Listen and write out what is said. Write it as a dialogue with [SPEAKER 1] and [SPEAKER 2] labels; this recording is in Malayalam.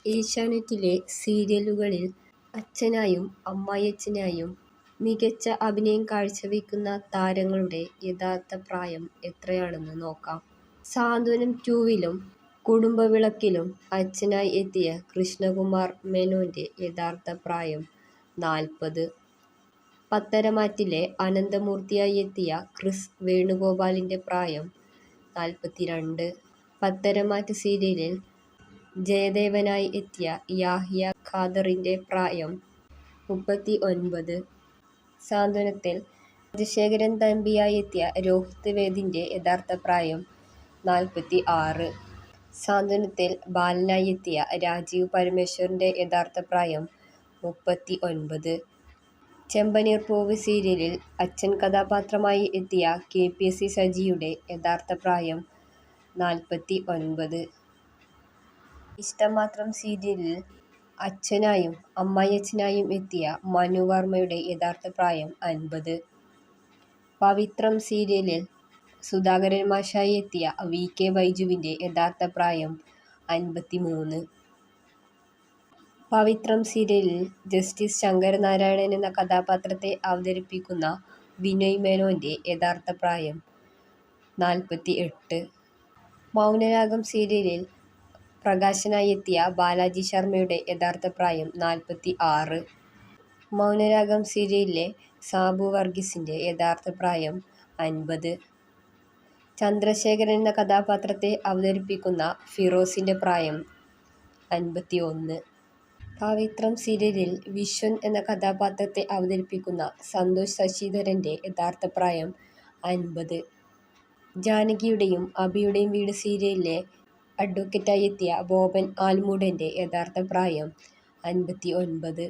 [SPEAKER 1] ഏഷ്യാനെറ്റിലെ സീരിയലുകളിൽ അച്ഛനായും അമ്മായിയച്ഛനായും മികച്ച അഭിനയം കാഴ്ചവെക്കുന്ന താരങ്ങളുടെ യഥാർത്ഥ പ്രായം എത്രയാണെന്ന് നോക്കാം. സാന്ത്വനം ടൂവിലും കുടുംബവിളക്കിലും അച്ഛനായി എത്തിയ കൃഷ്ണകുമാർ മേനോന്റെ യഥാർത്ഥ പ്രായം 40. പത്തരമാറ്റിലെ അനന്തമൂർത്തിയായി എത്തിയ ക്രിസ് വേണുഗോപാലിന്റെ പ്രായം 42. പത്തരമാറ്റ് സീരിയലിൽ ജയദേവനായി എത്തിയ യാഹിയ ഖാദറിന്റെ പ്രായം 39. സാന്ത്വനത്തിൽ രാജശേഖരൻ തമ്പിയായി എത്തിയ രോഹിത് വേദിന്റെ യഥാർത്ഥ പ്രായം 46. സാന്ത്വനത്തിൽ ബാലനായി എത്തിയ രാജീവ് പരമേശ്വറിന്റെ യഥാർത്ഥ പ്രായം 39. ചെമ്പനീർപ്പൂവ് സീരിയലിൽ അച്ഛൻ കഥാപാത്രമായി എത്തിയ KPSC സജിയുടെ യഥാർത്ഥ പ്രായം 49. ഇഷ്ടംമാത്രം സീരിയലിൽ അച്ഛനായും അമ്മായിയച്ഛനായും എത്തിയ മനു വർമ്മയുടെ യഥാർത്ഥ പ്രായം 50. പവിത്രം സീരിയലിൽ സുധാകരൻ മാഷായി എത്തിയ VK ബൈജുവിന്റെ യഥാർത്ഥ പ്രായം 53. പവിത്രം സീരിയലിൽ ജസ്റ്റിസ് ശങ്കരനാരായണൻ എന്ന കഥാപാത്രത്തെ അവതരിപ്പിക്കുന്ന വിനോയ് മേനോന്റെ യഥാർത്ഥ പ്രായം 48. മൗനരാഗം സീരിയലിൽ പ്രകാശനായി എത്തിയ ബാലാജി ശർമ്മയുടെ യഥാർത്ഥ പ്രായം 46. മൗനരാഗം സീരിയലിലെ സാബു വർഗീസിന്റെ യഥാർത്ഥ പ്രായം 50. ചന്ദ്രശേഖരൻ എന്ന കഥാപാത്രത്തെ അവതരിപ്പിക്കുന്ന ഫിറോസിന്റെ പ്രായം 51. പവിത്രം സീരിയലിൽ വിശ്വൻ എന്ന കഥാപാത്രത്തെ അവതരിപ്പിക്കുന്ന സന്തോഷ് ശശിധരന്റെ യഥാർത്ഥ പ്രായം 50. ജാനകിയുടെയും അഭിയുടെയും വീട് സീരിയലിലെ അഡ്വക്കേറ്റായി എത്തിയ ബോബൻ ആൽമൂടന്റെ യഥാർത്ഥ പ്രായം 59.